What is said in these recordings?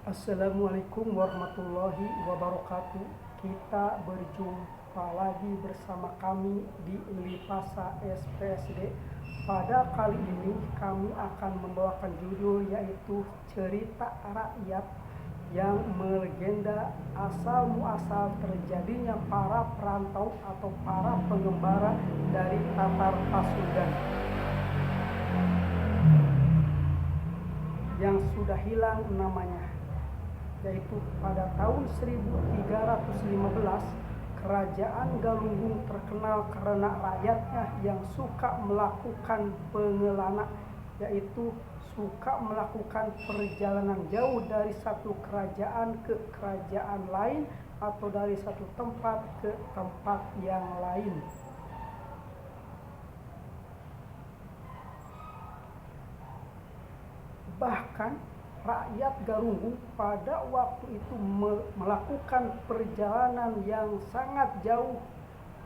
Assalamualaikum warahmatullahi wabarakatuh. Kita berjumpa lagi bersama kami di Lipasa SPSD. Pada kali ini kami akan membawakan judul yaitu cerita rakyat yang melegenda asal muasal terjadinya para perantau atau para pengembara dari Tatar Pasundan yang sudah hilang namanya, yaitu pada tahun 1315 kerajaan Galunggung terkenal karena rakyatnya yang suka melakukan pengelana, yaitu suka melakukan perjalanan jauh dari satu kerajaan ke kerajaan lain atau dari satu tempat ke tempat yang lain. Bahkan rakyat Galunggung pada waktu itu melakukan perjalanan yang sangat jauh,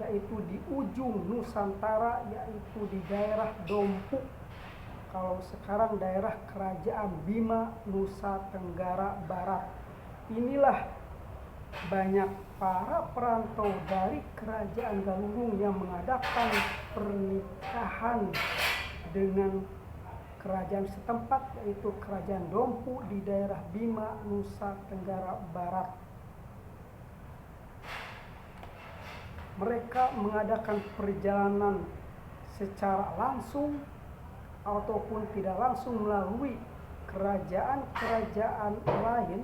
yaitu di ujung Nusantara, yaitu di daerah Dompu, kalau sekarang daerah Kerajaan Bima, Nusa Tenggara Barat. Inilah banyak para perantau dari Kerajaan Galunggung yang mengadakan pernikahan dengan kerajaan setempat, yaitu Kerajaan Dompu di daerah Bima, Nusa Tenggara Barat. Mereka mengadakan perjalanan secara langsung ataupun tidak langsung melalui kerajaan-kerajaan lain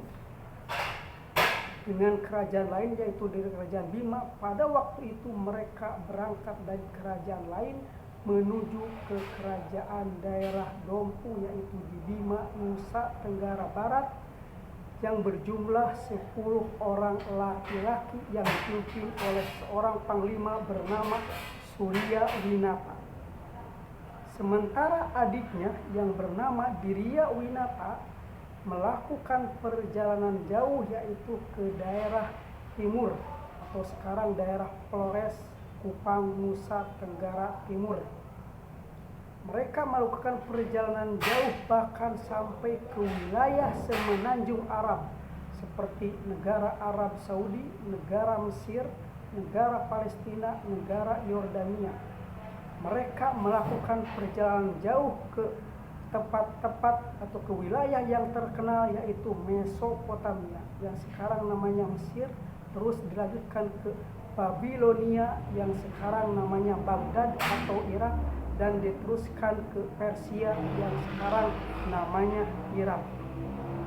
dengan kerajaan lain, yaitu dari Kerajaan Bima. Pada waktu itu mereka berangkat dari kerajaan lain menuju ke kerajaan daerah Dompu, yaitu di Bima, Nusa Tenggara Barat, yang berjumlah 10 orang laki-laki yang dipimpin oleh seorang panglima bernama Surya Winata. Sementara adiknya yang bernama Dirya Winata melakukan perjalanan jauh, yaitu ke daerah timur atau sekarang daerah Flores, Kupang, Nusa Tenggara Timur. Mereka melakukan perjalanan jauh bahkan sampai ke wilayah semenanjung Arab seperti negara Arab Saudi, negara Mesir, negara Palestina, negara Yordania. Mereka melakukan perjalanan jauh ke tempat-tempat atau ke wilayah yang terkenal, yaitu Mesopotamia yang sekarang namanya Mesir, terus dilanjutkan ke Babilonia yang sekarang namanya Baghdad atau Irak, dan diteruskan ke Persia yang sekarang namanya Irak.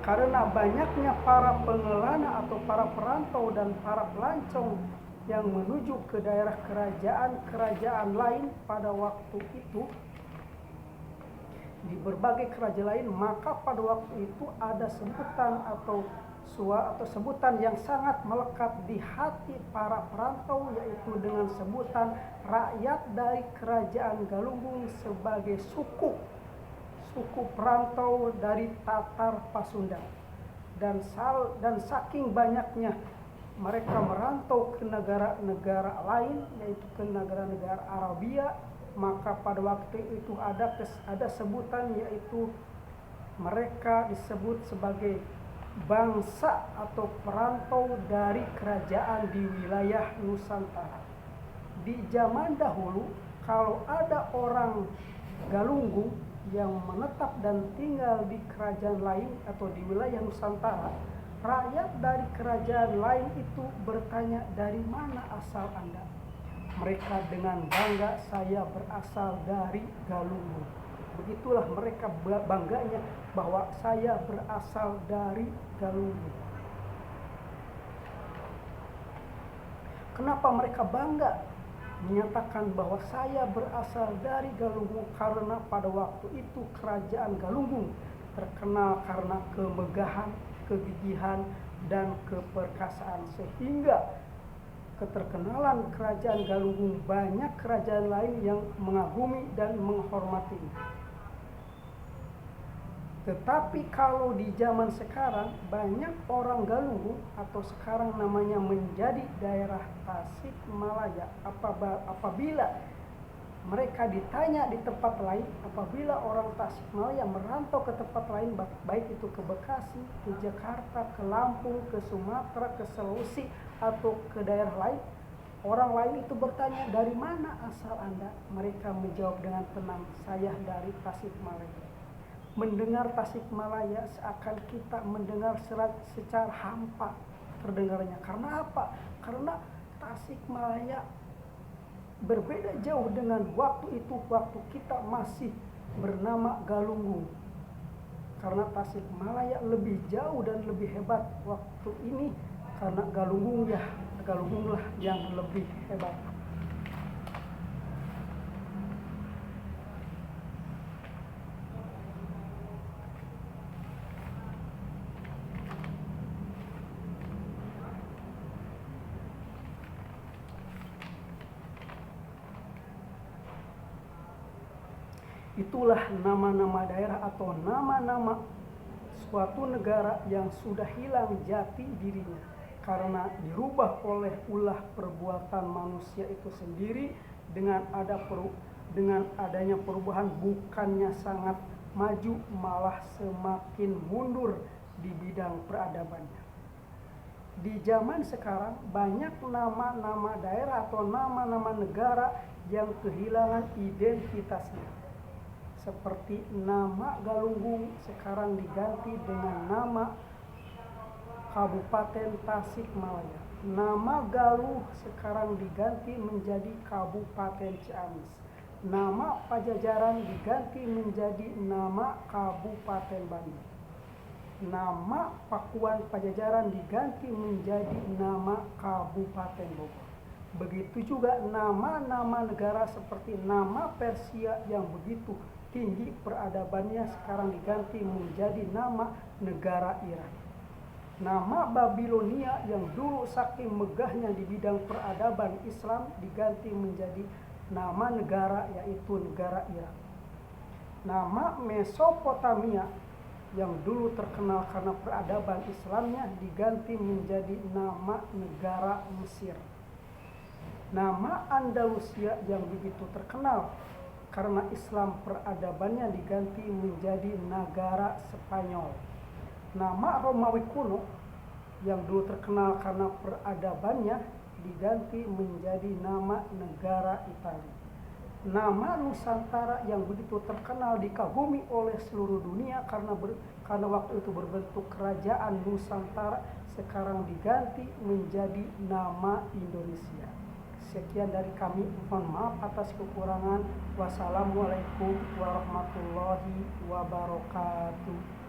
Karena banyaknya para pengelana atau para perantau dan para pelancong yang menuju ke daerah kerajaan-kerajaan lain pada waktu itu di berbagai kerajaan lain, maka pada waktu itu ada sebutan atau sebutan yang sangat melekat di hati para perantau, yaitu dengan sebutan rakyat dari Kerajaan Galunggung sebagai suku perantau dari Tatar Pasundan. Dan saking banyaknya mereka merantau ke negara-negara lain, yaitu ke negara-negara Arabia, maka pada waktu itu ada sebutan, yaitu mereka disebut sebagai bangsa atau perantau dari kerajaan di wilayah Nusantara. Di zaman dahulu, kalau ada orang Galunggung yang menetap dan tinggal di kerajaan lain atau di wilayah Nusantara, rakyat dari kerajaan lain itu bertanya, "Dari mana asal Anda?" Mereka dengan bangga, "Saya berasal dari Galunggung." Begitulah mereka bangganya bahwa saya berasal dari Galunggung. Kenapa mereka bangga menyatakan bahwa saya berasal dari Galunggung? Karena pada waktu itu kerajaan Galunggung terkenal karena kemegahan, kegigihan, dan keperkasaan, sehingga keterkenalan kerajaan Galunggung banyak kerajaan lain yang mengagumi dan menghormatinya. Tetapi kalau di zaman sekarang, banyak orang Galunggung atau sekarang namanya menjadi daerah Tasikmalaya, apabila mereka ditanya di tempat lain, apabila orang Tasikmalaya merantau ke tempat lain, baik itu ke Bekasi, ke Jakarta, ke Lampung, ke Sumatera, ke Sulawesi, atau ke daerah lain, orang lain itu bertanya, dari mana asal Anda? Mereka menjawab dengan tenang, saya dari Tasikmalaya. Mendengar Tasikmalaya seakan kita mendengar secara hampa terdengarnya. Karena apa? Karena Tasikmalaya berbeda jauh dengan waktu itu, waktu kita masih bernama Galunggung. Karena Tasikmalaya lebih jauh dan lebih hebat waktu ini, karena Galunggunglah yang lebih hebat. Itulah nama-nama daerah atau nama-nama suatu negara yang sudah hilang jati dirinya karena dirubah oleh ulah perbuatan manusia itu sendiri. Dengan adanya perubahan, bukannya sangat maju, malah semakin mundur di bidang peradabannya. Di zaman sekarang banyak nama-nama daerah atau nama-nama negara yang kehilangan identitasnya. Seperti nama Galunggung sekarang diganti dengan nama Kabupaten Tasikmalaya. Nama Galuh sekarang diganti menjadi Kabupaten Ciamis. Nama Pajajaran diganti menjadi nama Kabupaten Bandung. Nama Pakuan Pajajaran diganti menjadi nama Kabupaten Bogor. Begitu juga nama-nama negara seperti nama Persia yang begitu tinggi peradabannya sekarang diganti menjadi nama negara Iran. Nama Babilonia yang dulu saking megahnya di bidang peradaban Islam diganti menjadi nama negara, yaitu negara Iran. Nama Mesopotamia yang dulu terkenal karena peradaban Islamnya diganti menjadi nama negara Mesir. Nama Andalusia yang begitu terkenal karena Islam peradabannya diganti menjadi negara Spanyol. Nama Romawi kuno yang dulu terkenal karena peradabannya diganti menjadi nama negara Italia. Nama Nusantara yang begitu terkenal dikagumi oleh seluruh dunia karena waktu itu berbentuk kerajaan Nusantara, sekarang diganti menjadi nama Indonesia. Sekian dari kami, mohon maaf atas kekurangan. Wassalamualaikum warahmatullahi wabarakatuh.